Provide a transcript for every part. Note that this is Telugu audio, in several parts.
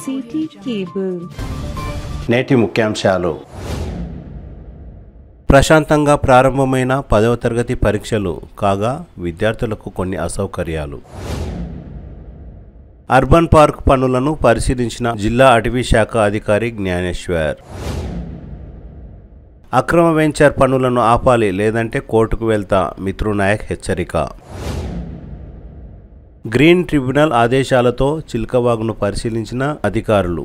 City cable. నేటి ముఖ్యాంశాలు. ప్రశాంతంగా ప్రారంభమైన 10వ తరగతి పరీక్షలు కాగా విద్యార్థులకు కొన్ని అసౌకర్యాలు. అర్బన్ పార్క్ పనులను పరిశీలించిన జిల్లా అటవీ శాఖ అధికారి జ్ఞానేశ్వర్. అక్రమ వెంచర్ పనులను ఆపాలి, లేదంటే కోర్టుకు వెళ్తా మిత్రునాయక్ హెచ్చరిక. గ్రీన్ ట్రిబ్యునల్ ఆదేశాలతో చిల్కవాగును పరిశీలించిన అధికారులు.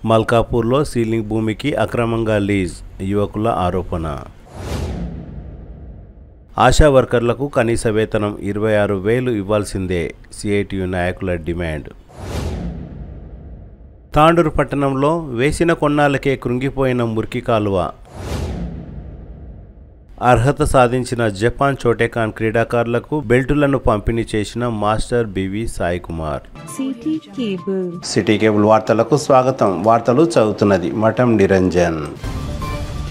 మల్కాపూర్లో సీలింగ్ భూమికి అక్రమంగా లీజ్, యువకుల ఆరోపణ. ఆశా వర్కర్లకు కనీస వేతనం 26,000 ఇవ్వాల్సిందే, సిఐటియు నాయకుల డిమాండ్. తాండూరు పట్టణంలో వేసిన కొన్నాళ్ళకే కృంగిపోయిన మురికి కాలువ. అర్హత సాధించిన జపాన్ చోటేకాన్ క్రీడాకారులకు బెల్టులను పంపిణీ చేసిన master BV Sai Kumar. City cable వార్తలకు స్వాగతం. వార్తలు చదువుతున్నది మఠం నిరంజన్.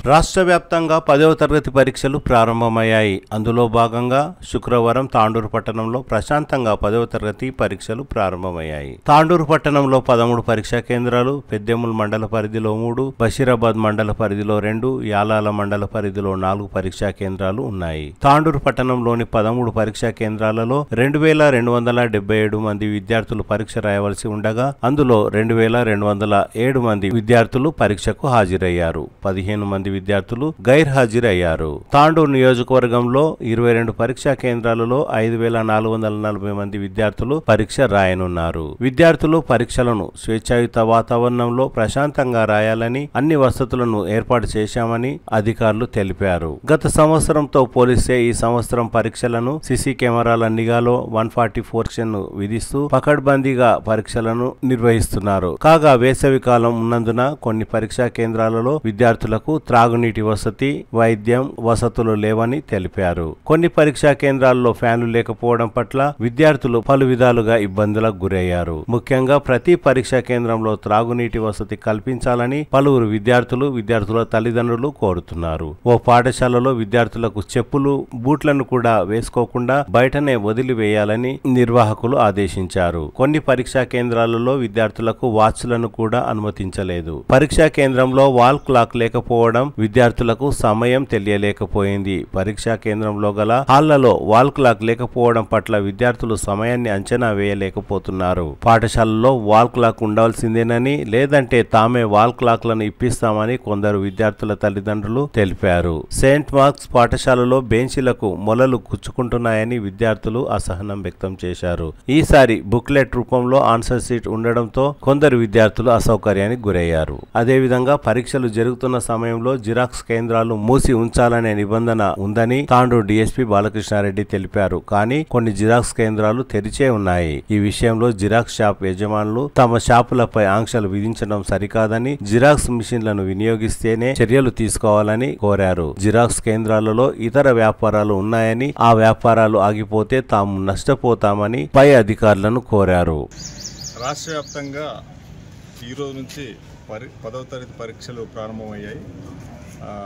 రాష్ట్ర వ్యాప్తంగా 10వ తరగతి పరీక్షలు ప్రారంభమయ్యాయి. అందులో భాగంగా శుక్రవారం తాండూరు పట్టణంలో ప్రశాంతంగా 10వ తరగతి పరీక్షలు ప్రారంభమయ్యాయి. తాండూరు పట్టణంలో 13 పరీక్షా కేంద్రాలు, పెద్దెముల్ మండల పరిధిలో 3, బషీరాబాద్ మండల పరిధిలో 2, యాలాల మండల పరిధిలో 4 పరీక్షా కేంద్రాలు ఉన్నాయి. తాండూరు పట్టణంలోని 13 పరీక్షా కేంద్రాలలో 2,277 మంది విద్యార్థులు పరీక్ష రాయవలసి ఉండగా అందులో 2,207 మంది విద్యార్థులు పరీక్షకు హాజరయ్యారు. 15 మంది విద్యార్థులు గైర్హాజరయ్యారు. తాండూరు నియోజకవర్గంలో 22 పరీక్షా కేంద్రాలలో 5,440 మంది విద్యార్థులు పరీక్ష రాయనున్నారు. విద్యార్థులు పరీక్షలను స్వేచ్ఛాయుత వాతావరణంలో ప్రశాంతంగా రాయాలని అన్ని వసతులను ఏర్పాటు చేశామని అధికారులు తెలిపారు. గత సంవత్సరంతో పోలిస్తే ఈ సంవత్సరం పరీక్షలను సీసీ కెమెరాల నిఘాలో 144 సెక్షన్ను విధిస్తూ పకడ్బందీగా పరీక్షలను నిర్వహిస్తున్నారు. కాగా వేసవి కాలం ఉన్నందున కొన్ని పరీక్షా కేంద్రాలలో విద్యార్థులకు త్రాగునీటి వసతి, వైద్యం వసతులు లేవని తెలిపారు. కొన్ని పరీక్షా కేంద్రాల్లో ఫ్యాన్లు లేకపోవడం పట్ల విద్యార్థులు పలు విధాలుగా ఇబ్బందులకు గురయ్యారు. ముఖ్యంగా ప్రతి పరీక్షా కేంద్రంలో త్రాగునీటి వసతి కల్పించాలని పలువురు విద్యార్థుల తల్లిదండ్రులు కోరుతున్నారు. ఓ పాఠశాలలో విద్యార్థులకు చెప్పులు, బూట్లను కూడా వేసుకోకుండా బయటనే వదిలివేయాలని నిర్వాహకులు ఆదేశించారు. కొన్ని పరీక్షా కేంద్రాలలో విద్యార్థులకు వాచ్లను కూడా అనుమతించలేదు. పరీక్షా కేంద్రంలో వాల్ క్లాక్ లేకపోవడం విద్యార్థులకు సమయం తెలియలేకపోయింది. పరీక్షా కేంద్రంలో గల హాళ్లలో వాల్ క్లాక్ లేకపోవడం పట్ల విద్యార్థులు సమయాన్ని అంచనా వేయలేకపోతున్నారు. పాఠశాలలో వాల్ క్లాక్ ఉండాల్సిందేనని, లేదంటే తామే వాల్ క్లాక్లను ఇప్పిస్తామని కొందరు విద్యార్థుల తల్లిదండ్రులు తెలిపారు. సెయింట్ మార్క్స్ పాఠశాలలో బెంచీలకు మొలలు గుచ్చుకుంటున్నాయని విద్యార్థులు అసహనం వ్యక్తం చేశారు. ఈసారి బుక్లెట్ రూపంలో ఆన్సర్ షీట్ ఉండడంతో కొందరు విద్యార్థులు అసౌకర్యానికి గురయ్యారు. అదేవిధంగా పరీక్షలు జరుగుతున్న సమయంలో జిరాక్స్ కేంద్రాలు మూసి ఉంచాలనే నిబంధన ఉందని తాండూరు డీఎస్పీ బాలకృష్ణారెడ్డి తెలిపారు. కానీ కొన్ని జిరాక్స్ కేంద్రాలు తెరిచే ఉన్నాయి. ఈ విషయంలో జిరాక్స్ షాప్ యజమానులు తమ షాపులపై ఆంక్షలు విధించడం సరికాదని, జిరాక్స్ మిషన్లను వినియోగిస్తేనే చర్యలు తీసుకోవాలని కోరారు. జిరాక్స్ కేంద్రాలలో ఇతర వ్యాపారాలు ఉన్నాయని, ఆ వ్యాపారాలు ఆగిపోతే తాము నష్టపోతామని పై అధికారులను కోరారు. రాష్ట్ర వ్యాప్తంగా ఈ రోజు నుంచి 10వ తరగతి పరీక్షలు ప్రారంభమయ్యాయి.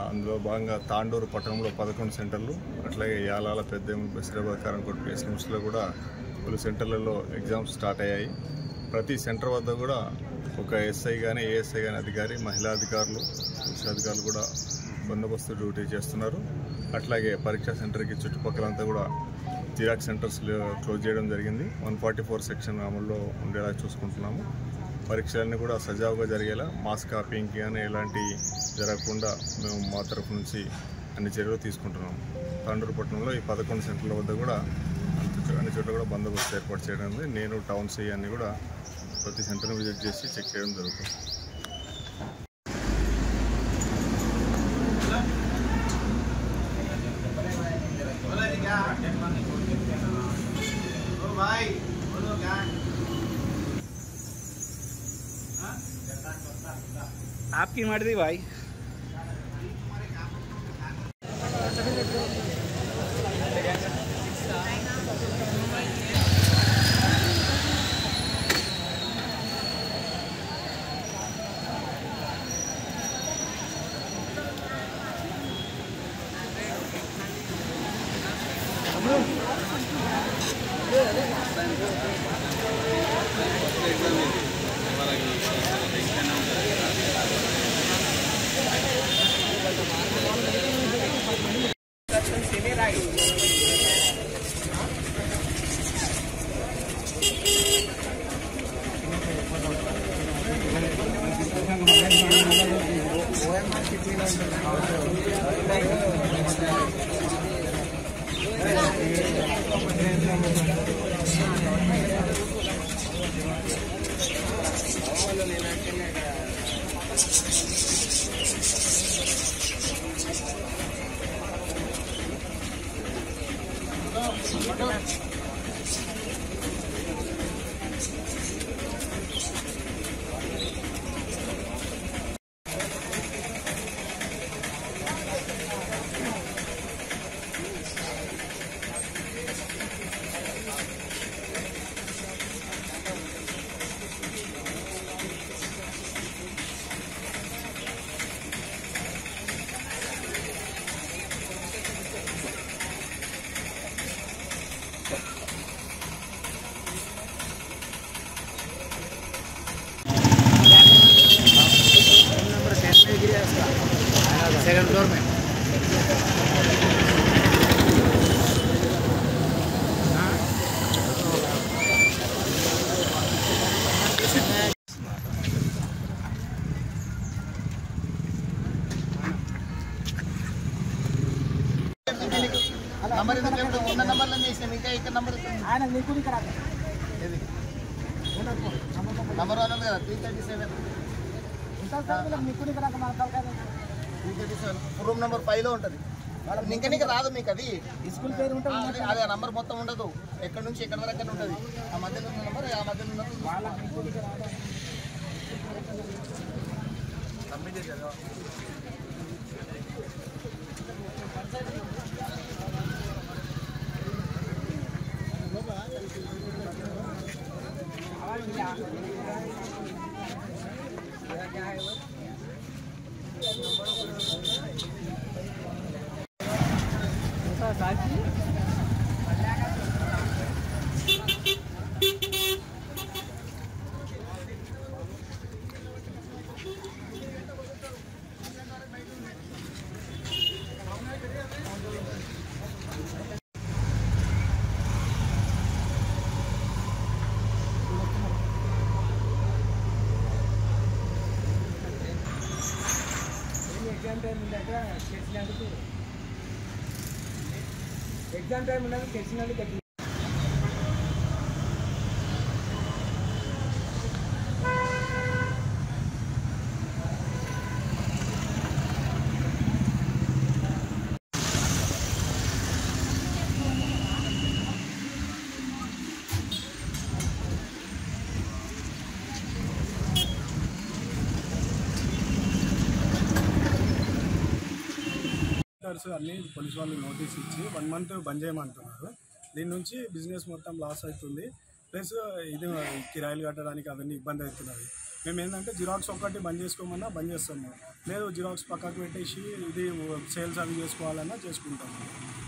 అందులో భాగంగా తాండూరు పట్టణంలో 11 సెంటర్లు, అట్లాగే యాలాల, పెద్దేముల్, బషీరాబాద్, కారంకోట్, పిఎస్ఎంఎస్లో కూడా పలు సెంటర్లలో ఎగ్జామ్స్ స్టార్ట్ అయ్యాయి. ప్రతి సెంటర్ వద్ద కూడా ఒక ఎస్ఐ కానీ, ఏఎస్ఐ కానీ అధికారి, మహిళా అధికారులు, పురుష అధికారులు కూడా బందోబస్తు డ్యూటీ చేస్తున్నారు. అట్లాగే పరీక్షా సెంటర్కి చుట్టుపక్కలంతా కూడా జిరాక్స్ సెంటర్స్ క్లోజ్ చేయడం జరిగింది. 144 సెక్షన్ అమల్లో ఉండేలా చూసుకుంటున్నాము. పరీక్షలన్నీ కూడా సజావుగా జరిగేలా, మాస్ కాపీయింగ్ కానీ ఎలాంటి జరగకుండా మేము మా తరఫు నుంచి అన్ని చర్యలు తీసుకుంటున్నాము. తాండూరు పట్టణంలో ఈ 11 సెంటర్ల వద్ద కూడా అన్ని చోట్ల కూడా బందోబస్తు ఏర్పాటు చేయడం ఉంది. నేను టౌన్ సిఐ అన్ని కూడా ప్రతి సెంటర్ని విజిట్ చేసి చెక్ చేయడం జరుగుతుంది. आपकी मर्जी भाई. सेकंड फ्लोर में नंबर नंबर नंबर नंबर वाला 337 రూమ్ నెంబర్ 5 లో ఉంటది. ఇంకా రాదు మీకు అది స్కూల్ పేరు ఉంటుంది. అదే నంబర్ మొత్తం ఉండదు. ఎక్కడ నుంచి ఎక్కడ వరకు ఉంటుంది. ఆ మధ్యలో ఉన్న నంబర్ ఆ మధ్యలో ఉన్న సబ్మిట్ చేశారు. ఎగ్జామ్ టైం ఉన్నది తెలిసినందుకు అన్ని పోలీసు వాళ్ళు నోటీస్ ఇచ్చి 1 మంత్ బంద్ చేయమంటున్నారు. దీని నుంచి బిజినెస్ మొత్తం లాస్ అవుతుంది. ప్లస్ ఇది కిరాయిలు కట్టడానికి అవన్నీ ఇబ్బంది అవుతున్నది. మేము ఏంటంటే జిరాక్స్ ఒక్కటి బంద్ చేసుకోమన్నా బంద్ చేస్తాము, లేదు జిరాక్స్ పక్కకు పెట్టేసి ఇది సేల్స్ అవి చేసుకోవాలన్నా చేసుకుంటాము.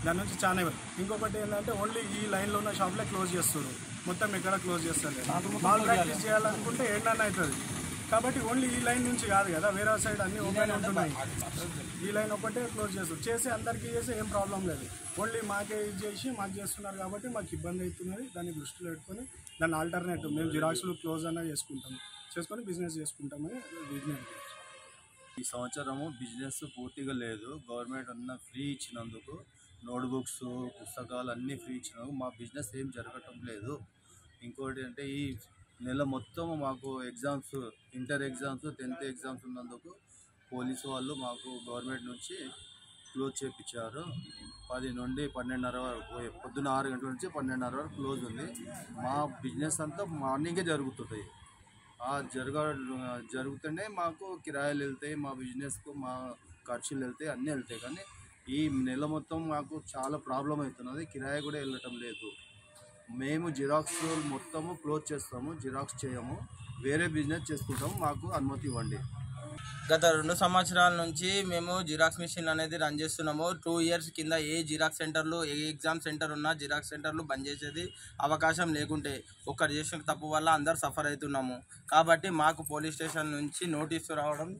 దాని నుంచి చాలా ఇంకొకటి ఏంటంటే ఓన్లీ ఈ లైన్లో ఉన్న షాప్లే క్లోజ్ చేస్తారు, మొత్తం ఎక్కడ క్లోజ్ చేస్తారు. మాల్ ప్రాక్టీస్ చేయాలనుకుంటే ఏంటన్నా అవుతుంది. కాబట్టి ఓన్లీ ఈ లైన్ నుంచి కాదు కదా, వేరే సైడ్ అన్నీ ఓపెన్ ఉంటున్నాయి. ఈ లైన్ ఒకటే క్లోజ్ చేస్తారు. చేసి అందరికీ చేసి ఏం ప్రాబ్లం లేదు. ఓన్లీ మాకే ఇది చేసి మాకు చేస్తున్నారు కాబట్టి మాకు ఇబ్బంది అవుతున్నది. దాన్ని దృష్టిలో పెట్టుకొని దాన్ని ఆల్టర్నేటివ్ మేము జిరాక్స్లు క్లోజ్ అన్నా చేసుకొని బిజినెస్ చేసుకుంటామని విజ్ఞప్తి. ఈ సంవత్సరము బిజినెస్ పూర్తిగా లేదు. గవర్నమెంట్ అన్న ఫ్రీ ఇచ్చినందుకు నోట్బుక్స్ పుస్తకాలు అన్నీ ఫ్రీ ఇచ్చినందుకు మా బిజినెస్ ఏం జరగటం లేదు. ఇంకోటి అంటే ఈ నెల మొత్తం మాకు exams, inter exams, 10th exams ఉన్నందుకు పోలీసు వాళ్ళు మాకు గవర్నమెంట్ నుంచి క్లోజ్ చేయించారు. 10 నుండి 12:30 వరకు, పొద్దున్న 6 గంటల నుంచి 12:30 వరకు క్లోజ్ ఉంది. మా బిజినెస్ అంతా మార్నింగే జరుగుతుంది. జరుగుతూనే మాకు కిరాయిలు వెళ్తాయి, మా బిజినెస్కు మా ఖర్చులు వెళ్తాయి, అన్నీ వెళ్తాయి. కానీ ఈ నెల మొత్తం మాకు చాలా ప్రాబ్లం అవుతున్నది. కిరాయి కూడా వెళ్ళటం లేదు. మేము జిరాక్స్ మొత్తము క్లోజ్ చేస్తాము, జిరాక్స్ చేయము, వేరే బిజినెస్ చేసుకుంటాము. మాకు అనుమతి ఇవ్వండి. గత 2 సంవత్సరాల నుంచి మేము జిరాక్స్ మిషన్ అనేది రన్ చేస్తున్నాము. 2 ఇయర్స్ కింద ఏ జిరాక్స్ సెంటర్లు, ఏ ఎగ్జామ్ సెంటర్ ఉన్నా జిరాక్స్ సెంటర్లు బంద్ చేసేది అవకాశం లేకుంటే ఒక్కరు చేసిన తప్పు వల్ల అందరు సఫర్ అవుతున్నాము. కాబట్టి మాకు పోలీస్ స్టేషన్ నుంచి నోటీసు రావడం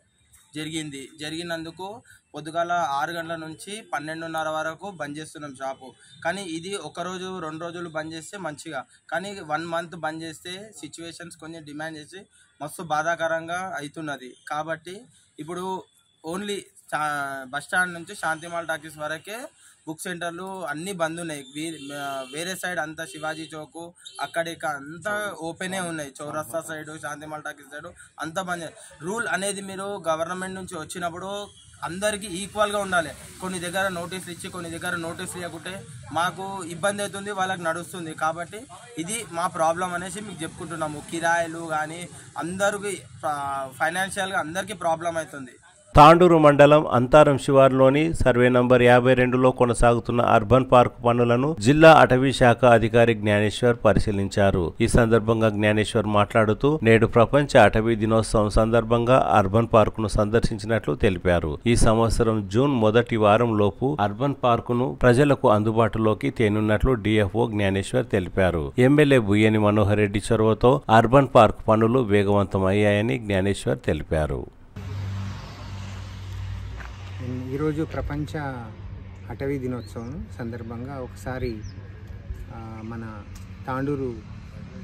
జరిగినందుకు పొద్దుగాల 6 గంటల నుంచి 12:30 వరకు బంద్ చేస్తున్నాం షాపు. కానీ ఇది 1 రోజు 2 రోజులు బంద్ చేస్తే మంచిగా, కానీ 1 మంత్ బంద్ చేస్తే సిచ్యువేషన్స్ కొంచెం డిమాండ్ చేసి మస్తు బాధాకరంగా అవుతున్నది. కాబట్టి ఇప్పుడు ఓన్లీ బస్ స్టాండ్ నుంచి శాంతిమాల్ టాకీస్ వరకే బుక్ సెంటర్లు అన్నీ బంద్ ఉన్నాయి. వేరే సైడ్ అంతా శివాజీ చౌక్ అక్కడిక అంతా ఓపెనే ఉన్నాయి. చౌరస్తా సైడు, శాంతిమాల్ టాకీస్ సైడు అంతా బంద్. రూల్ అనేది మీరు గవర్నమెంట్ నుంచి వచ్చినప్పుడు అందరికీ ఈక్వల్గా ఉండాలి. కొన్ని దగ్గర నోటీసులు ఇచ్చి కొన్ని దగ్గర నోటీసులు ఇవ్వకుంటే మాకు ఇబ్బంది అవుతుంది, వాళ్ళకి నడుస్తుంది. కాబట్టి ఇది మా ప్రాబ్లం అనేసి మీకు చెప్పుకుంటున్నాము. కిరాయిలు కానీ అందరికీ ఫైనాన్షియల్గా అందరికీ ప్రాబ్లం అవుతుంది. తాండూరు మండలం అంతారం శివారులోని సర్వే నంబర్ 52లో కొనసాగుతున్న అర్బన్ పార్క్ పనులను జిల్లా అటవీ శాఖ అధికారి జ్ఞానేశ్వర్ పరిశీలించారు. ఈ సందర్భంగా జ్ఞానేశ్వర్ మాట్లాడుతూ నేడు ప్రపంచ అటవీ దినోత్సవం సందర్భంగా అర్బన్ పార్కును సందర్శించినట్లు తెలిపారు. ఈ సంవత్సరం జూన్ మొదటి వారం లోపు అర్బన్ పార్కును ప్రజలకు అందుబాటులోకి తేనున్నట్లు డిఎఫ్ఓ జ్ఞానేశ్వర్ తెలిపారు. ఎమ్మెల్యే బుయ్యని మనోహర్ రెడ్డి చొరవతో అర్బన్ పార్క్ పనులు వేగవంతమయ్యాయని జ్ఞానేశ్వర్ తెలిపారు. ఈరోజు ప్రపంచ అటవీ దినోత్సవం సందర్భంగా ఒకసారి మన తాండూరు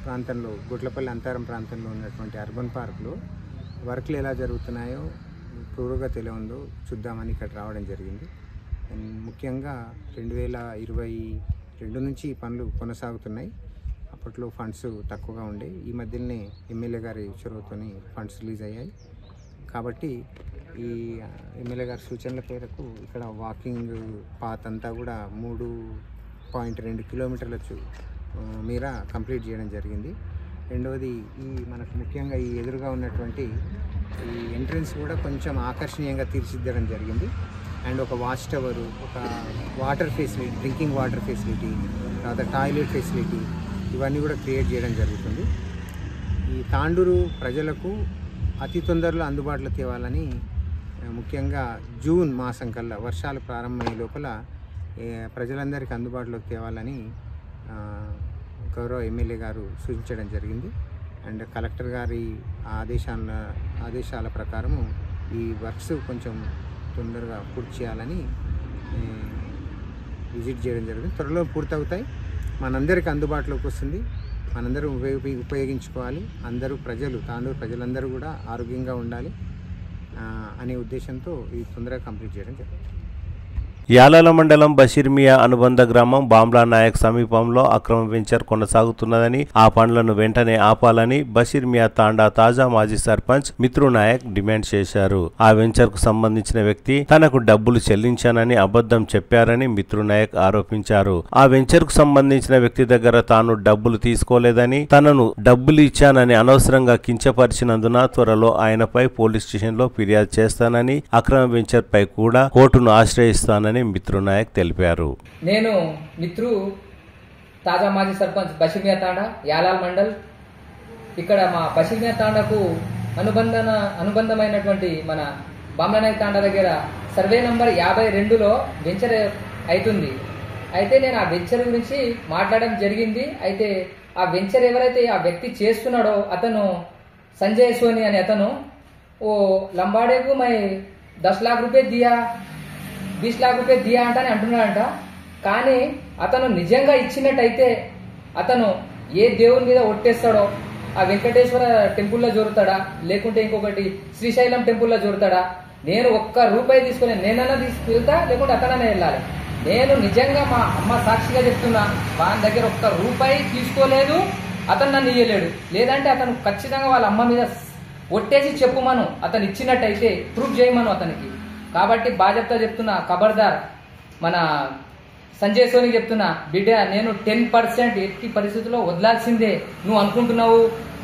ప్రాంతంలో గుట్లపల్లి అంతారం ప్రాంతంలో ఉన్నటువంటి అర్బన్ పార్క్లో వర్క్లు ఎలా జరుగుతున్నాయో, పురోగతి ఎలా ఉందో చూద్దామని ఇక్కడ రావడం జరిగింది. ముఖ్యంగా 2022 నుంచి ఈ పనులు కొనసాగుతున్నాయి. అప్పట్లో ఫండ్స్ తక్కువగా ఉండే, ఈ మధ్యనే ఎమ్మెల్యే గారి చొరవతోని ఫండ్స్ రిలీజ్ అయ్యాయి. కాబట్టి ఈ ఎమ్మెల్యే గారి సూచనల మేరకు ఇక్కడ వాకింగ్ పాత్ అంతా కూడా 3.2 కిలోమీటర్ల మేర కంప్లీట్ చేయడం జరిగింది. రెండవది ఈ మనకు ముఖ్యంగా ఈ ఎదురుగా ఉన్నటువంటి ఈ ఎంట్రన్స్ కూడా కొంచెం ఆకర్షణీయంగా తీర్చిదిద్దడం జరిగింది. అండ్ ఒక వాచ్ టవరు, ఒక water facility, drinking water facility, తర్వాత టాయిలెట్ ఫెసిలిటీ, ఇవన్నీ కూడా క్రియేట్ చేయడం జరుగుతుంది. ఈ తాండూరు ప్రజలకు అతి తొందరలో అందుబాటులో తేవాలని, ముఖ్యంగా జూన్ మాసం కల్లా వర్షాలు ప్రారంభమయ్యే లోపల ప్రజలందరికీ అందుబాటులోకి తేవాలని గౌరవ ఎమ్మెల్యే గారు సూచించడం జరిగింది. అండ్ కలెక్టర్ గారి ఆదేశాల ప్రకారము ఈ వర్క్స్ కొంచెం తొందరగా పూర్తి చేయాలని విజిట్ చేయడం జరిగింది. త్వరలో పూర్తవుతాయి, మనందరికీ అందుబాటులోకి వస్తుంది, మనందరూ ఉపయోగించుకోవాలి. అందరూ తాండూరు ప్రజలందరూ కూడా ఆరోగ్యంగా ఉండాలి అనే ఉద్దేశంతో ఇది తొందరగా కంప్లీట్ చేయడం జరిగింది. యాలాల మండలం బషీర్మియా అనుబంధ గ్రామం బాంబ్లా నాయక్ సమీపంలో అక్రమ వెంచర్ కొనసాగుతున్నదని, ఆ పనులను వెంటనే ఆపాలని బషీర్మియా తాండా తాజా మాజీ సర్పంచ్ మిత్రు నాయక్ డిమాండ్ చేశారు. ఆ వెంచర్ కు సంబంధించిన వ్యక్తి తనకు డబ్బులు చెల్లించానని అబద్ధం చెప్పారని మిత్రు నాయక్ ఆరోపించారు. ఆ వెంచర్ కు సంబంధించిన వ్యక్తి దగ్గర తాను డబ్బులు తీసుకోలేదని, తనను డబ్బులు ఇచ్చానని అనవసరంగా కించపరిచినందున త్వరలో ఆయనపై పోలీస్ స్టేషన్లో ఫిర్యాదు చేస్తానని, అక్రమ వెంచర్ పై కూడా కోర్టును ఆశ్రయిస్తానని మిత్రు నాయక్ తెలిపారు. నేను మిత్రు తాజా మాజీ సర్పంచ్ బషీర్మియా తాండా యాలాల్ మండల్. ఇక్కడ మా బషీర్మియా తాండాకు అనుబంధమైనటువంటి మన బాంబ్లా నాయక్ తాండా దగ్గర సర్వే నంబర్ 52లో వెంచర్ అవుతుంది. అయితే నేను ఆ వెంచర్ గురించి మాట్లాడడం జరిగింది. అయితే ఆ వెంచర్ ఎవరైతే ఆ వ్యక్తి చేస్తున్నాడో అతను సంజయ్ సోని అని అతను ఓ లంబాడేకు మై 10 लाख रुपये దియా 20 लाख रुपये దియా అంటని అంటున్నాడంట. కానీ అతను నిజంగా ఇచ్చినట్టయితే అతను ఏ దేవుని మీద ఒట్టేస్తాడో, ఆ వెంకటేశ్వర టెంపుల్లో జోరుతాడా, లేకుంటే ఇంకొకటి శ్రీశైలం టెంపుల్లో జోరుతాడా, నేను ₹1 తీసుకోలేదు, నేనన్నా తీసుకెళ్తా లేకుంటే అతనన్నా వెళ్ళాలి. నేను నిజంగా మా అమ్మ సాక్షిగా చెప్తున్నా, వాని దగ్గర ₹1 తీసుకోలేదు, అతను నన్ను ఇయ్యలేడు. లేదంటే అతను ఖచ్చితంగా వాళ్ళ అమ్మ మీద ఒట్టేసి చెప్పుమను, అతను ఇచ్చినట్టయితే ప్రూఫ్ చేయమను అతనికి. కాబట్టి బాధ్యత చెప్తున్నా, ఖబర్దార్ మన సంజయ్ సోనికి చెప్తున్నా, బిడ్డ నేను 10% ఎట్టి పరిస్థితుల్లో వదలాల్సిందే. నువ్వు అనుకుంటున్నావు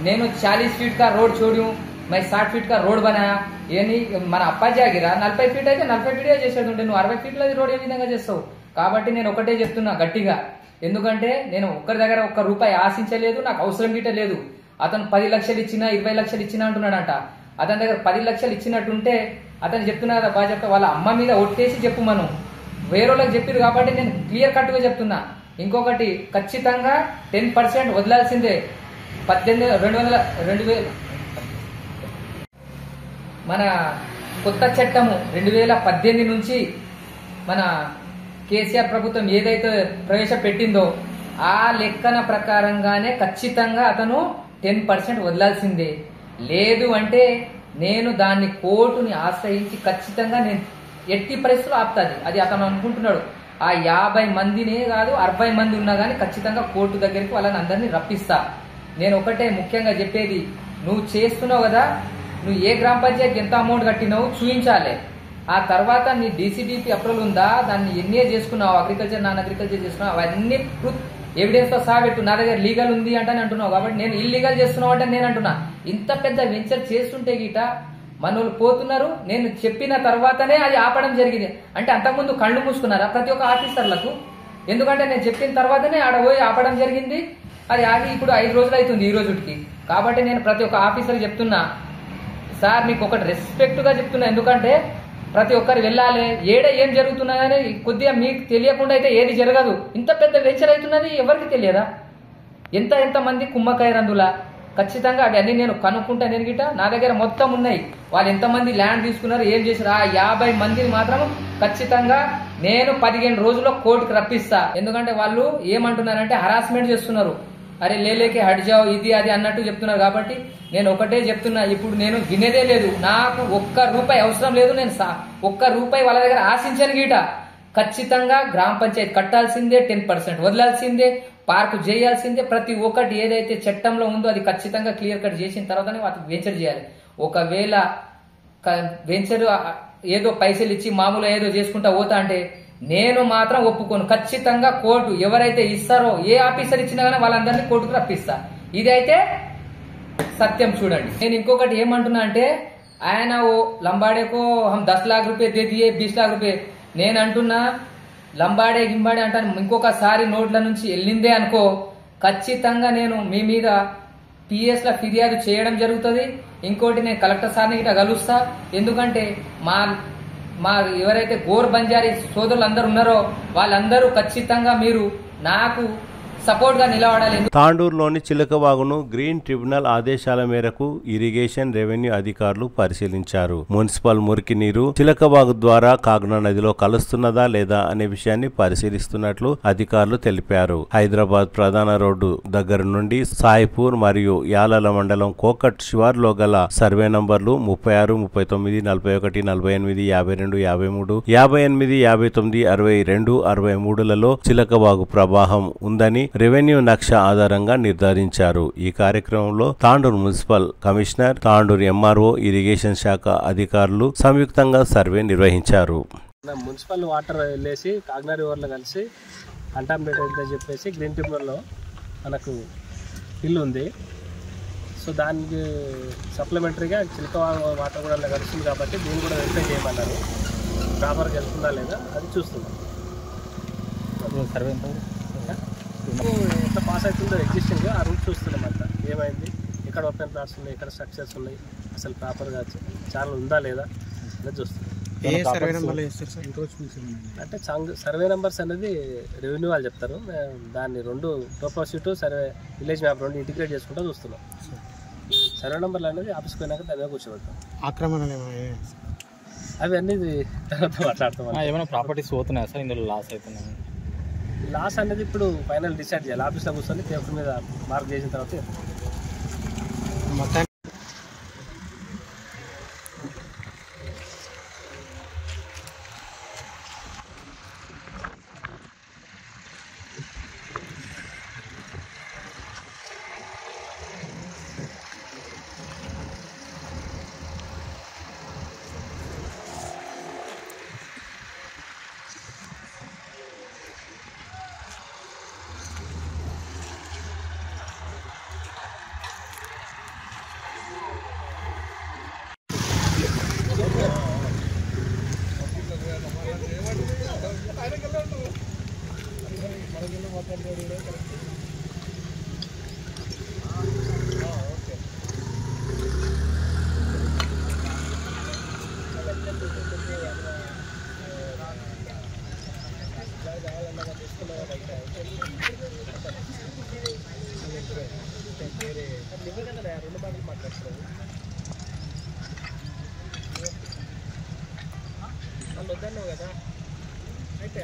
నేను 40 फीट का रोड छोड़ू, मैं 60 फीट का रोड बनाया, ఏని మన అప్పాజీ ఆగిరా 40 ఫీట్ అయితే 40 ఫీట్గా చేసేది, నువ్వు 60 ఫీట్ల రోడ్ ఏ విధంగా చేస్తావు? కాబట్టి నేను ఒకటే చెప్తున్నా గట్టిగా, ఎందుకంటే నేను ఒక్కరి దగ్గర ₹1 ఆశించలేదు, నాకు అవసరం గిట్ట లేదు. అతను 10 లక్షలు ఇచ్చినా 20 లక్షలు ఇచ్చినా అంటున్నాడంట. అతని దగ్గర 10 లక్షలు ఇచ్చినట్టుంటే అతను చెప్తున్నా కదా బాగా చెప్తా, వాళ్ళ అమ్మ మీద ఒట్టేసి చెప్పు, మనం వేరే వాళ్ళకి చెప్పారు కాబట్టి నేను క్లియర్ కట్గా చెప్తున్నా. ఇంకొకటి ఖచ్చితంగా 10% వదలాల్సిందే. 2000 మన కొత్త చట్టము 2018 నుంచి మన కేసీఆర్ ప్రభుత్వం ఏదైతే ప్రవేశపెట్టిందో ఆ లెక్కన ప్రకారంగానే ఖచ్చితంగా అతను 10% వదలాల్సిందే. లేదు అంటే నేను దాన్ని కోర్టుని ఆశ్రయించి ఖచ్చితంగా నేను ఎట్టి పరిస్థితులు ఆపుతుంది. అది అతను అనుకుంటున్నాడు. ఆ 50 మందినే కాదు 60 మంది ఉన్నా కానీ ఖచ్చితంగా కోర్టు దగ్గరికి వాళ్ళని అందరినీ రప్పిస్తా. నేను ఒకటే ముఖ్యంగా చెప్పేది, నువ్వు చేస్తున్నావు కదా, నువ్వు ఏ గ్రామ పంచాయతీ ఎంత అమౌంట్ కట్టినావు చూపించాలి. ఆ తర్వాత నీ డీసీడీపీ అప్రూవల్ ఉందా, దాన్ని ఎన్ఏ చేసుకున్నావు, అగ్రికల్చర్ నాన్ అగ్రికల్చర్ చేసుకున్నావు, అవన్నీ ప్రూఫ్ ఎవిడెన్స్ తో సహా పెట్టు. నా దగ్గర లీగల్ ఉంది అంటే అంటున్నావు కాబట్టి నేను ఇల్లీగల్ చేస్తున్నావు అంటే నేను అంటున్నా. ఇంత పెద్ద వెంచర్ చేస్తుంటే గిట మనోళ్ళు పోతున్నారు. నేను చెప్పిన తర్వాతనే అది ఆపడం జరిగింది. అంటే అంతకుముందు కళ్ళు మూసుకున్నారా ప్రతి ఒక్క ఆఫీసర్లకు? ఎందుకంటే నేను చెప్పిన తర్వాతనే ఆడ పోయి ఆపడం జరిగింది. అది ఆగి ఇప్పుడు 5 రోజులు అవుతుంది ఈ రోజుకి. కాబట్టి నేను ప్రతి ఒక్క ఆఫీసర్ చెప్తున్నా, సార్ మీకు ఒకటి రెస్పెక్ట్ గా చెప్తున్నా. ఎందుకంటే ప్రతి ఒక్కరు వెళ్ళాలి, ఏం జరుగుతున్నా కానీ కొద్దిగా మీకు తెలియకుండా అయితే ఏది జరగదు. ఇంత పెద్ద వెంచర్ అవుతున్నది ఎవరికి తెలియదా? ఎంత మంది కుమ్మకాయరందులా ఖచ్చితంగా అవన్నీ నేను కనుక్కుంటా. నేను గిట్ట నా దగ్గర మొత్తం ఉన్నాయి. వాళ్ళు ఎంతమంది ల్యాండ్ తీసుకున్నారు, ఏం చేశారు, ఆ 50 మందిని మాత్రం ఖచ్చితంగా నేను 15 రోజుల్లో కోర్టుకు రప్పిస్తా. ఎందుకంటే వాళ్ళు ఏమంటున్నారంటే హరాస్మెంట్ చేస్తున్నారు. అరే లేలేకే హట్ జావ్ ఇది అది అన్నట్టు చెప్తున్నారు. కాబట్టి నేను ఒకటే చెప్తున్నా, ఇప్పుడు నేను వినేదే లేదు. నాకు ₹1 అవసరం లేదు. నేను ₹1 వాళ్ళ దగ్గర ఆశించను గీట. ఖచ్చితంగా గ్రామ పంచాయతీ కట్టాల్సిందే, 10% వదలాల్సిందే, పార్కు చేయాల్సిందే. ప్రతి ఒక్కటి ఏదైతే చట్టంలో ఉందో అది ఖచ్చితంగా క్లియర్ కట్ చేసిన తర్వాతనే వాటికి వెంచర్ చేయాలి. ఒకవేళ వెంచర్ ఏదో పైసలు ఇచ్చి మామూలు ఏదో చేసుకుంటా పోతా అంటే నేను మాత్రం ఒప్పుకోను. ఖచ్చితంగా కోర్టు ఎవరైతే ఇస్తారో, ఏ ఆఫీసర్ ఇచ్చినా కానీ వాళ్ళందరినీ కోర్టుకు రప్పిస్తా. ఇదైతే సత్యం. చూడండి, నేను ఇంకొకటి ఏమంటున్నా అంటే, ఆయన ఓ లంబాడేకో హమ్ 10 लाख रुपए దే దియే 20 लाख रुपए, నేను అంటున్నా లంబాడే గింబాడే అంటాను. ఇంకొకసారి నోట్ల నుంచి వెళ్ళిందే అనుకో, ఖచ్చితంగా నేను మీ మీద PS ల ఫిర్యాదు చేయడం జరుగుతుంది. ఇంకోటి నేను కలెక్టర్ సార్ని గిట్ట కలుస్తా. ఎందుకంటే మా ఎవరైతే గోర్ బంజారీ సోదరులు అందరూ ఉన్నారో వాళ్ళందరూ ఖచ్చితంగా మీరు నాకు సపోర్ట్ గా నిలబడాలి. తాండూరులోని చిలకవాగును గ్రీన్ ట్రిబ్యునల్ ఆదేశాల మేరకు ఇరిగేషన్ రెవెన్యూ అధికారులు పరిశీలించారు. మున్సిపల్ మురికి నీరు చిలకవాగు ద్వారా కాగ్నా నదిలో కలుస్తున్నదా లేదా అనే విషయాన్ని పరిశీలిస్తున్నట్లు అధికారులు తెలిపారు. హైదరాబాద్ ప్రధాన రోడ్డు దగ్గర నుండి సాయిపూర్ మరియు యాలల మండలం కోకట్ శివార్లో గల సర్వే నంబర్లు 36, 39, 41, 48, 52, 53, 58, 59, 62, 63లలో చిలకవాగు ప్రవాహం ఉందని రెవెన్యూ నక్ష ఆధారంగా నిర్ధారించారు. ఈ కార్యక్రమంలో Tandur municipal commissioner, Tandur MRO, irrigation శాఖ అధికారులు సంయుక్తంగా సర్వే నిర్వహించారు. మున్సిపల్ వాటర్ వెళ్ళేసి కాగ్నా రివర్లో కలిసి కంటామినేట్ అని చెప్పేసి గ్రీన్ ట్రిబ్యునల్లో మనకు ఇల్లు ఉంది. సో దానికి సప్లిమెంటరీగా చిలక వాటర్ కూడా కలుస్తుంది కాబట్టి దీన్ని కూడా వెరిఫై చేయమన్నారు. ప్రాపర్గా వెళ్తుందా లేదా అది చూస్తున్నాం. సర్వే ఎట్లా పాస్ అవుతుందో ఎగ్జిస్టింగ్గా ఆ రూట్ చూస్తున్నాం. అంతా ఏమైంది, ఎక్కడ ఓపెన్ ప్లాట్స్ ఉన్నాయి, ఎక్కడ స్ట్రక్చర్స్ ఉన్నాయి, అసలు ప్రాపర్గా ఛానల్ ఉందా లేదా అనేది చూస్తున్నాం. అంటే సర్వే నెంబర్స్ అనేది రెవెన్యూ వాళ్ళు చెప్తారు. దాన్ని 2 టోపోసిటీ సర్వే విలేజ్ మ్యాప్ 2 ఇంటిగ్రేట్ చేసుకుంటూ చూస్తున్నాం. సర్వే నెంబర్లు అనేది ఆఫీస్కి పోయినాక దాని మీద కూర్చోబెడతాం. ఆక్రమణలు అవి అన్నీ తర్వాత మాట్లాడతాం. ఏమైనా ప్రాపర్టీస్ పోతున్నాయా సార్ ఇందులో లాస్ అవుతున్నాయి? లాస్ అనేది ఇప్పుడు ఫైనల్ డిసైడ్ చేయాలి. ఆఫీస్లో కూర్చొని పేపర్ మీద మార్క్ చేసిన తర్వాత మొత్తం వద్దన్నావు కదా అయితే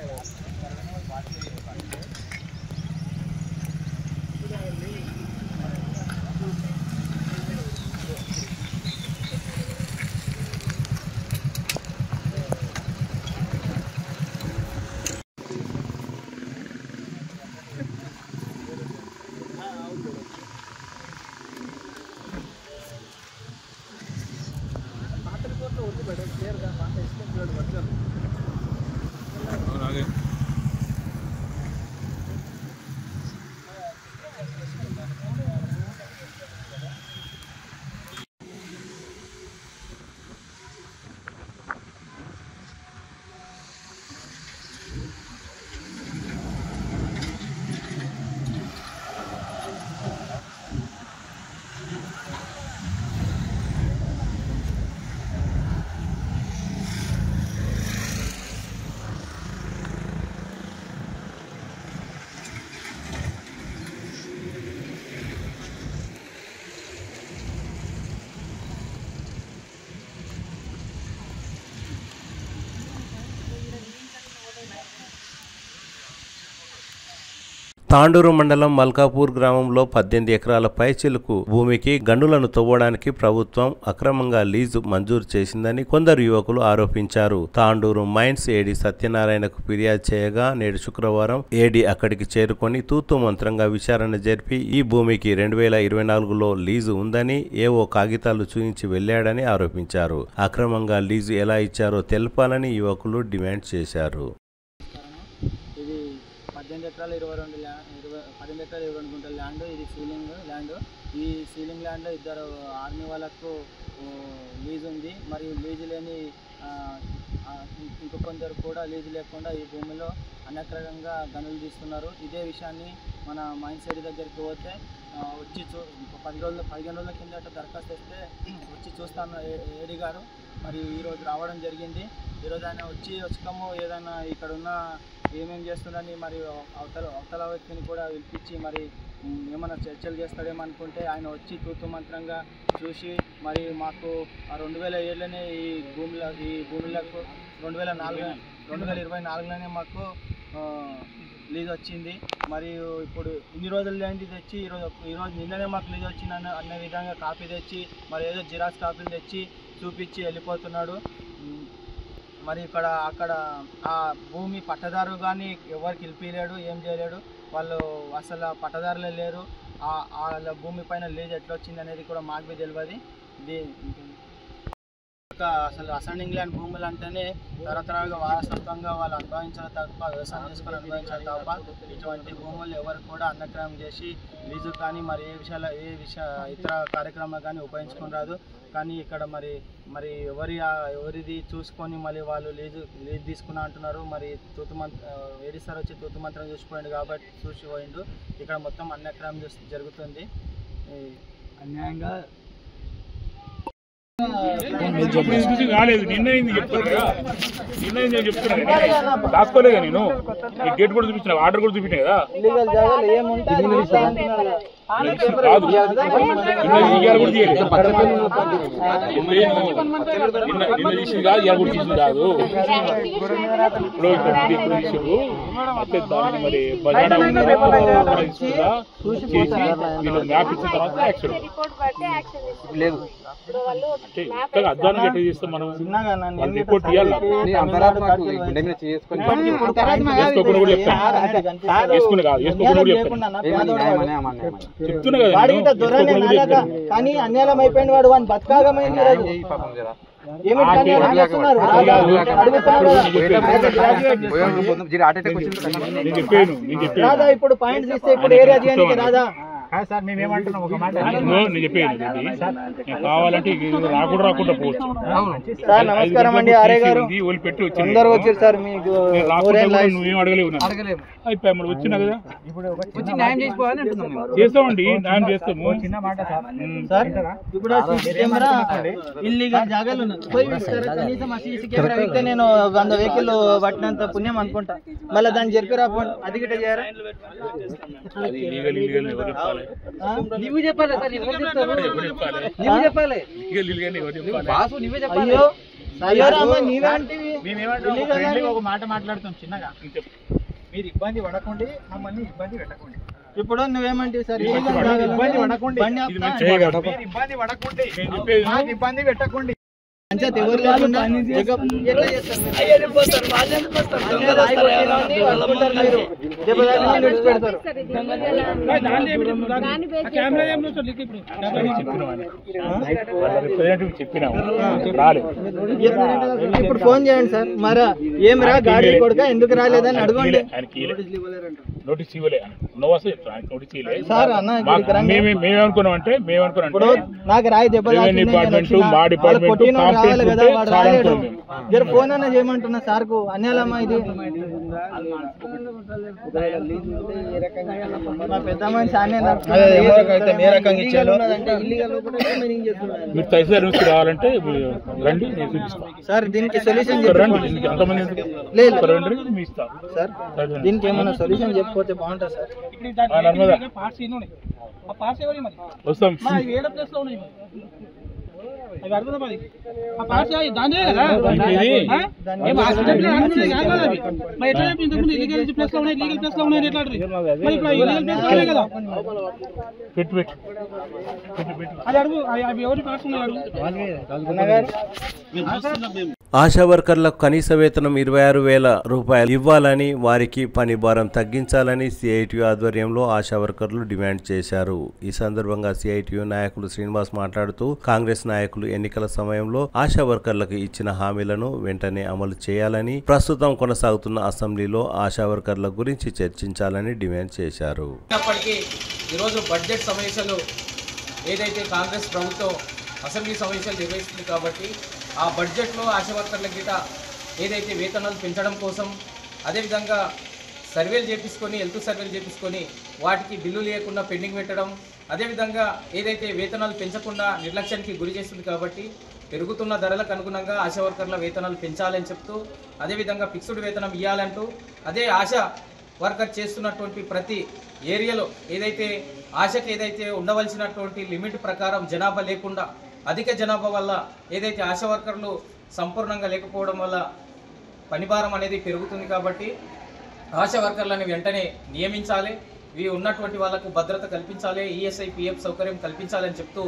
తాండూరు మండలం మల్కాపూర్ గ్రామంలో 18 ఎకరాల పైచిలుకు భూమికి గనులను తవ్వడానికి ప్రభుత్వం అక్రమంగా లీజు మంజూరు చేసిందని కొందరు యువకులు ఆరోపించారు. తాండూరు మైన్స్ ఏడీ సత్యనారాయణకు ఫిర్యాదు చేయగా నేడు శుక్రవారం ఏడీ అక్కడికి చేరుకొని తూతు మంత్రంగా విచారణ జరిపి ఈ భూమికి 2024లో లీజు ఉందని ఏవో కాగితాలు చూయించి వెళ్లాడని ఆరోపించారు. అక్రమంగా లీజు ఎలా ఇచ్చారో తెలపాలని యువకులు డిమాండ్ చేశారు. 18 ఎకరాలు 22 గుంటల ల్యాండ్. ఇది సీలింగ్ ల్యాండ్. ఈ సీలింగ్ ల్యాండ్లో ఇద్దరు ఆర్మీ వాళ్ళకు లీజ్ ఉంది. మరియు లీజు లేని ఇంకొందరు కూడా లీజు లేకుండా ఈ భూమిలో అనేకంగా గనులు తీస్తున్నారు. ఇదే విషయాన్ని మన మైన్స్ ఏడీ దగ్గరికి పోతే వచ్చి 15 రోజుల కిందట దరఖాస్తు ఇస్తే వచ్చి చూస్తాను ఏడీ గారు. మరియు ఈరోజు రావడం జరిగింది. ఈరోజు ఆయన వచ్చాము ఏదైనా ఇక్కడ ఉన్న ఏమేమి చేస్తుందని మరియు అవతల వ్యక్తిని కూడా పిలిపించి మరి ఏమైనా చర్చలు చేస్తాడేమో అనుకుంటే ఆయన వచ్చి తూతు మంత్రంగా చూసి మరి మాకు 2007లోనే ఈ భూములకు 2024లోనే మాకు లీజ్ వచ్చింది. మరియు ఇప్పుడు ఇన్ని రోజులు లేనిది తెచ్చి ఈరోజు నిన్ననే మాకు లీజ్ వచ్చిందని అన్న విధంగా కాపీ తెచ్చి మరి ఏదో జిరాక్స్ కాపీలు తెచ్చి చూపించి వెళ్ళిపోతున్నాడు. మరి అక్కడ ఆ భూమి పట్టదారు కానీ ఎవరికి పిలిపిలేడు, ఏం చేయలేడు. వాళ్ళు అసలు పట్టదారులే లేరు. వాళ్ళ భూమి పైన లీజ్ ఎట్లా వచ్చింది అనేది కూడా మాకు తెలియదు. అసలు అసెండింగ్ ల్యాండ్ భూములు అంటేనే తరతరాలుగా వారసత్వంగా వాళ్ళు అనుభవించాలి తప్ప, వ్యవసాయం చేసుకొని అనుభవించాలి తప్ప ఇటువంటి భూములు ఎవరు కూడా అన్నక్రమం చేసి లీజు కానీ మరి ఏ ఇతర కార్యక్రమాలు కానీ ఉపయోగించుకొని రాదు. కానీ ఇక్కడ మరి ఎవరిది చూసుకొని మళ్ళీ వాళ్ళు లీజ్ తీసుకున్నా అంటున్నారు. మరి ఏడీ సార్ వచ్చి తూతు మంత్రం చూసిపోయిండు కాబట్టి చూసిపోయిండు. ఇక్కడ మొత్తం అన్యాక్రమం జరుగుతుంది. అన్యాయంగా కాలేదు. నిన్న చెప్తున్నా దాచుకోలేగా నేను గేట్ కూడా చూపించిన, ఆర్డర్ కూడా చూపించిన కదా. కాదు ఇవాళ కూడా తీయాలి. నిన్న తీసింది కాదు, ఇవాళ కూడా తీసింది కాదు. ఇప్పుడు తీసారు దాన్ని మరి బజాడా తీసుకుందా చేసి వీళ్ళు మ్యాప్ ఇచ్చిన తర్వాత యాక్సిడెంట్ లేదు. అధ్వానం ఎట్లా చేస్తాం మనం? రిపోర్ట్ ఇవ్వాలి. వేసుకోకుండా కూడా చెప్తాను. వేసుకుని కాదు, వేసుకోకుండా కూడా చెప్తాను. చెప్తున్నా కదా. కానీ అన్యాయం అయిపోయింది. వాడు వాడిని బతకాగమైంది. రాదా ఇప్పుడు పాయింట్స్ ఇస్తే ఇప్పుడు ఏరియా చేయడానికి రాదా? సార్ మేమేమంటున్నాం ఒక మాట నేను చెప్పేది కావాలంటే రాకుండా పోవచ్చు. సార్ నమస్కారం అండి. ఆర్ఏ గారు అందరూ వచ్చారు సార్. మీకు నువ్వేం అడగలేవు అయిపోయి మరి వచ్చినా కదా చేస్తామండి, న్యాయం చేస్తాము. చిన్న మాట సార్ ఇప్పుడు కెమెరా ఇల్లీగల్ జాగాలు కనీసం ఆ సీసీ కెమెరా వ్యక్తి నేను 100 వెహికల్ పట్టినంత పుణ్యం అనుకుంటా. మళ్ళీ దాన్ని జరిపి రాకపోండి. అది గిట్ట చేయరా? నువ్వు చెప్పాలి సార్, ఎవరు చెప్తారు? నువ్వు చెప్పాలి. అయ్యో అయ్యో రామా, నీవేంటివి? ఒక మాట మాట్లాడుతాం చిన్నగా, మీరు ఇబ్బంది పడకండి, మమ్మల్ని ఇబ్బంది పెట్టకండి. ఇప్పుడు నువ్వేమంటివి సార్? ఇబ్బంది పడకండి, ఇబ్బంది పెట్టకండి. పంచాయతీ ఎవరు లేకుండా ఎట్లా చేస్తారు? ఇప్పుడు ఫోన్ చేయండి సార్. మరా ఏం రా గాడి కొడుక ఎందుకు రాలేదని అడగండి సార్. అన్న మేమేమనుకున్నామంటే నాకు రాయి దెబ్బ రావాలి కదా, వాడు రాలేడు. జర ఫోన్ అన్న చేయమంటున్నా సార్ కు. అన్యాలమ్మా ఇది మా పెద్ద మనిషి రావాలంటే రండి, నేను చూపిస్తాను సార్. దీనికి సొల్యూషన్ సార్, దీనికి ఏమైనా సొల్యూషన్ చెప్పకపోతే బాగుంటుంది సార్. వస్తాం. ఆశా వర్కర్లకు కనీస వేతనం 26,000 రూపాయలు ఇవ్వాలని, వారికి పని భారం తగ్గించాలని సిఐటియు ఆధ్వర్యంలో ఆశా వర్కర్లు డిమాండ్ చేశారు. ఈ సందర్భంగా సిఐటియు నాయకులు శ్రీనివాస్ మాట్లాడుతూ కాంగ్రెస్ నాయకులు ఎన్నికల సమయంలో ఆశా వర్కర్లకు ఇచ్చిన హామీలను వెంటనే అమలు చేయాలని, ప్రస్తుతం కొనసాగుతున్న అసెంబ్లీలో ఆశా వర్కర్ల గురించి చర్చించాలని డిమాండ్ చేశారు. ఈరోజు బడ్జెట్ సమస్యలు ఏదైతే కాంగ్రెస్ ప్రభుత్వం అసెంబ్లీ సమావేశాలు నిర్వహిస్తుంది కాబట్టి ఆ బడ్జెట్లో ఆశా వర్కర్ల గిట ఏదైతే వేతనాలు పెంచడం కోసం, అదేవిధంగా సర్వేలు చేపించుకొని, హెల్త్ సర్వేలు చేపించుకొని వాటికి బిల్లు లేకుండా పెండింగ్ పెట్టడం, అదేవిధంగా ఏదైతే వేతనాలు పెంచకుండా నిర్లక్ష్యానికి గురి చేస్తుంది కాబట్టి పెరుగుతున్న ధరలకు అనుగుణంగా ఆశా వర్కర్ల వేతనాలు పెంచాలని చెప్తూ, అదేవిధంగా ఫిక్స్డ్ వేతనం ఇవ్వాలంటూ, అదే ఆశా వర్కర్ చేస్తున్నటువంటి ప్రతి ఏరియాలో ఏదైతే ఆశకి ఏదైతే ఉండవలసినటువంటి లిమిట్ ప్రకారం జనాభా లేకుండా అధిక జనాభా వల్ల ఏదైతే ఆశా వర్కర్లు సంపూర్ణంగా లేకపోవడం వల్ల పనిభారం అనేది పెరుగుతుంది కాబట్టి ఆశా వర్కర్లను వెంటనే నియమించాలి, ఇవి ఉన్నటువంటి వాళ్ళకు భద్రత కల్పించాలి, ఈఎస్ఐ పిఎఫ్ సౌకర్యం కల్పించాలని చెప్తూ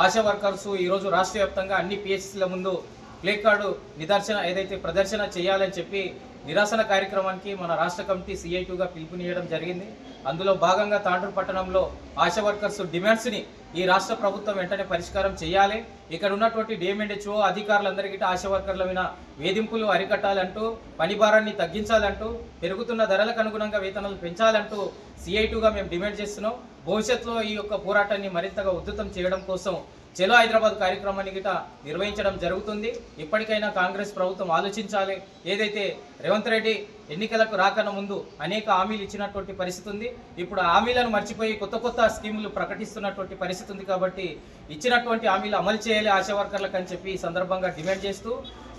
ఆశా వర్కర్స్ ఈరోజు రాష్ట్ర వ్యాప్తంగా అన్ని పిహెచ్సిల ముందు ప్లే కార్డు నిదర్శన ఏదైతే ప్రదర్శన చేయాలని చెప్పి నిరసన కార్యక్రమానికి మన రాష్ట్ర కమిటీ సిఐటిగా పిలుపునియడం జరిగింది. అందులో భాగంగా తాండూరు పట్టణంలో ఆశా వర్కర్స్ డిమాండ్స్ని ఈ రాష్ట్ర ప్రభుత్వం వెంటనే పరిష్కారం చేయాలి, ఇక్కడ ఉన్నటువంటి డిఎంఎండ్హెచ్ఓ అధికారులందరికీ ఆశా వర్కర్ల మీద వేధింపులు అరికట్టాలంటూ, పని భారాన్ని తగ్గించాలంటూ, పెరుగుతున్న ధరలకు అనుగుణంగా వేతనాలు పెంచాలంటూ సిఐటిగా మేము డిమాండ్ చేస్తున్నాం. భవిష్యత్తులో ఈ యొక్క పోరాటాన్ని మరింతగా ఉధృతం చేయడం కోసం చలో హైదరాబాద్ కార్యక్రమాన్ని గిట నిర్వహించడం జరుగుతుంది. ఇప్పటికైనా కాంగ్రెస్ ప్రభుత్వం ఆలోచించాలి. ఏదైతే రేవంత్ రెడ్డి ఎన్నికలకు రాకన్నా ముందు అనేక హామీలు ఇచ్చినటువంటి పరిస్థితి ఉంది, ఇప్పుడు హామీలను మర్చిపోయి కొత్త కొత్త స్కీములు ప్రకటిస్తున్నటువంటి పరిస్థితి ఉంది. కాబట్టి ఇచ్చినటువంటి హామీలు అమలు చేయాలి ఆశా వర్కర్లకు అని చెప్పి ఈ సందర్భంగా డిమాండ్ చేస్తూ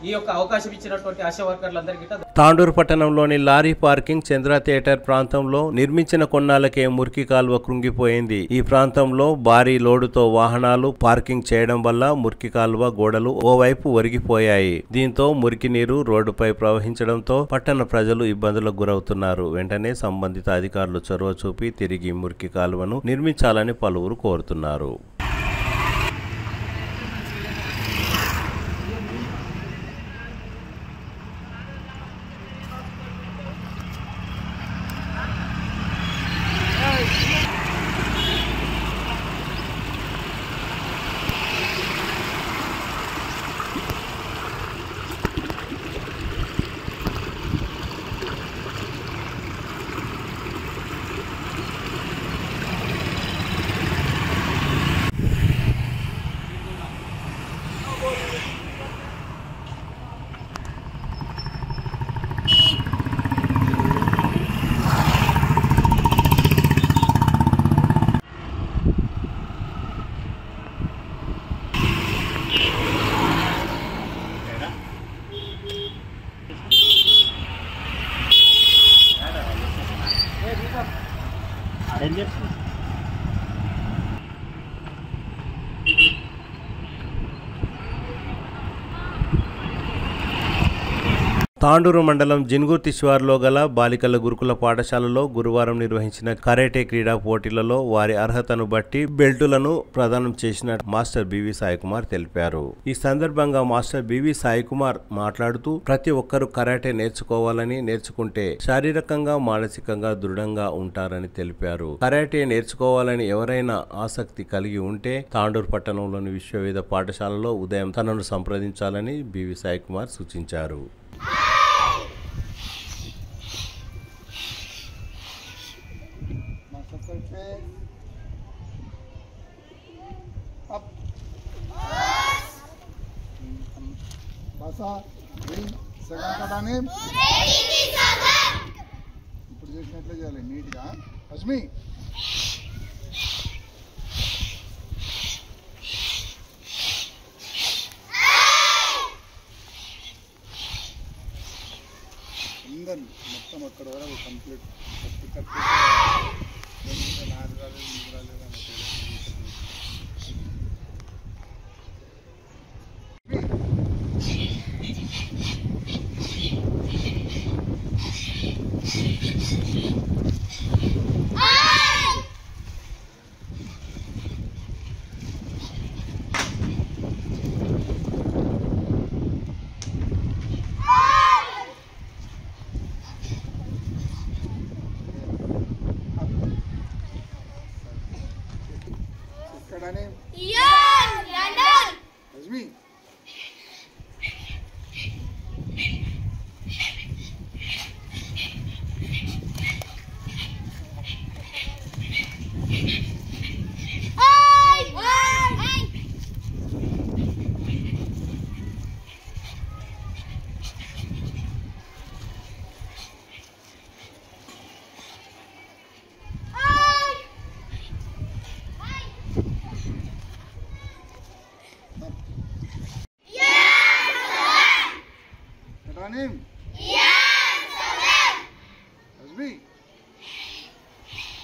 ఈ యొక్క అవకాశం ఇచ్చినటువంటి ఆశా వర్కర్లందరికీ. తాండూరు పట్టణంలోని లారీ పార్కింగ్ చంద్ర థియేటర్ ప్రాంతంలో నిర్మించిన కొన్నాళ్ళకే మురికి కాలువ కృంగిపోయింది. ఈ ప్రాంతంలో భారీ లోడుతో వాహనాలు పార్కింగ్ చేయడం వల్ల మురికి కాలువ గోడలు ఓవైపు ఒరిగిపోయాయి. దీంతో మురికి నీరు రోడ్డుపై ప్రవహించడంతో పట్టణ ప్రజలు ఇబ్బందులకు గురవుతున్నారు. వెంటనే సంబంధిత అధికారులు చొరవ చూపి తిరిగి మురికి కాలువను నిర్మించాలని పలువురు కోరుతున్నారు. తాండూరు మండలం జిన్గుర్తి శివారులో గల బాలికల గురుకుల పాఠశాలలో గురువారం నిర్వహించిన కరాటే క్రీడా పోటీలలో వారి అర్హతను బట్టి బెల్టులను ప్రదానం చేసిన మాస్టర్ బివి సాయి కుమార్ తెలిపారు. ఈ సందర్భంగా మాస్టర్ బివి సాయి కుమార్ మాట్లాడుతూ ప్రతి ఒక్కరూ కరాటే నేర్చుకోవాలని, నేర్చుకుంటే శారీరకంగా మానసికంగా దృఢంగా ఉంటారని తెలిపారు. కరాటే నేర్చుకోవాలని ఎవరైనా ఆసక్తి కలిగి ఉంటే తాండూరు పట్టణంలోని విశ్వవేద పాఠశాలలో ఉదయం తనను సంప్రదించాలని బివి సాయి కుమార్ సూచించారు. ఇప్పుడు చేసినట్లే చేయాలి నీట్గా. రష్మి అందరినీ మొత్తం అక్కడ వరకు కంప్లీట్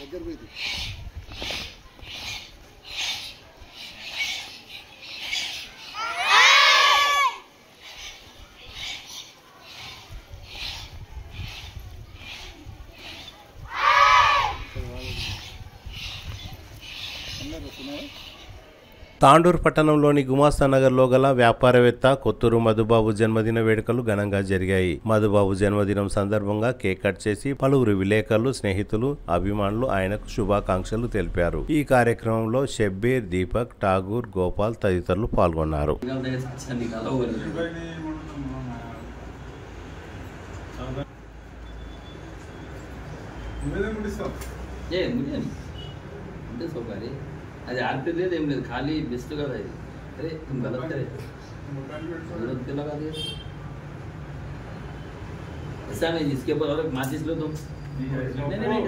దగ్గర పోయి తాండూరు పట్టణంలోని గుమాస్తా నగర్లో గల వ్యాపారవేత్త కొత్తూరు మధుబాబు జన్మదిన వేడుకలు ఘనంగా జరిగాయి. మధుబాబు జన్మదినం సందర్భంగా కేక్ కట్ చేసి పలువురు విలేకరులు, స్నేహితులు, అభిమానులు ఆయనకు శుభాకాంక్షలు తెలిపారు. ఈ కార్యక్రమంలో షబ్బీర్, దీపక్, ఠాగూర్, గోపాల్ తదితరులు పాల్గొన్నారు. అది ఆర్పి లేదు, ఏం లేదు, ఖాళీ బెస్ట్ కదా ఇది. అరే గలత్ करे गलत लगा दिया ऐसा नहीं, जिसके ऊपर और माचिस लो तुम नहीं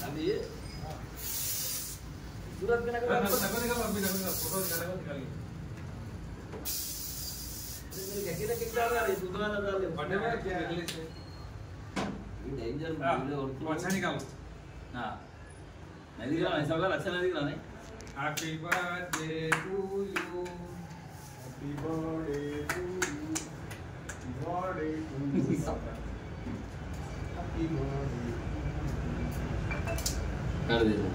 अभी ये सूरत के नगर फोटो निकालेंगे कितना कितना आ रही दूसरा ना डाल दे बर्थडे में क्या निकले से ये डेंजर वीडियो और तू अच्छा निकालो हां नहीं दिख रहा, ऐसा होगा अच्छा नहीं दिख रहा नहीं. Happy birthday to you, happy birthday to you, birthday to you, happy birthday कर दे दो.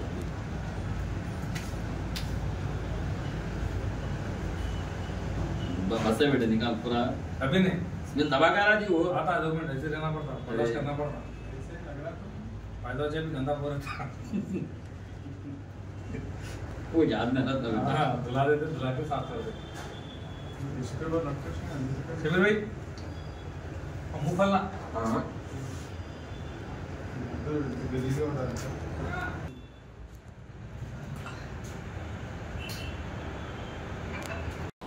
बस से बेटे निकाल पूरा अभी नहीं, इसमें दबा कर रहा जी वो आता 2 मिनट ऐसे रहना पड़ता, फ्लश करना पड़ता, ऐसे लग रहा था फायदा जब गंदा हो रहा था वो याद नहीं रहता. हां धुला देते, धुला के साफ कर देते. इसके बाद नक्शा शिविर भाई मुंह फलना. हां तो वीडियो डालना.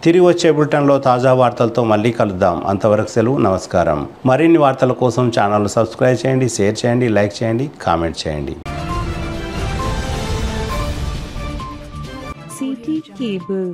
తిరిగి వచ్చే బులెటిన్లో తాజా వార్తలతో మళ్ళీ కలుద్దాం. అంతవరకు సెలవు, నమస్కారం. మరిన్ని వార్తల కోసం ఛానల్ సబ్స్క్రైబ్ చేయండి, షేర్ చేయండి, లైక్ చేయండి, కామెంట్ చేయండి. City cable.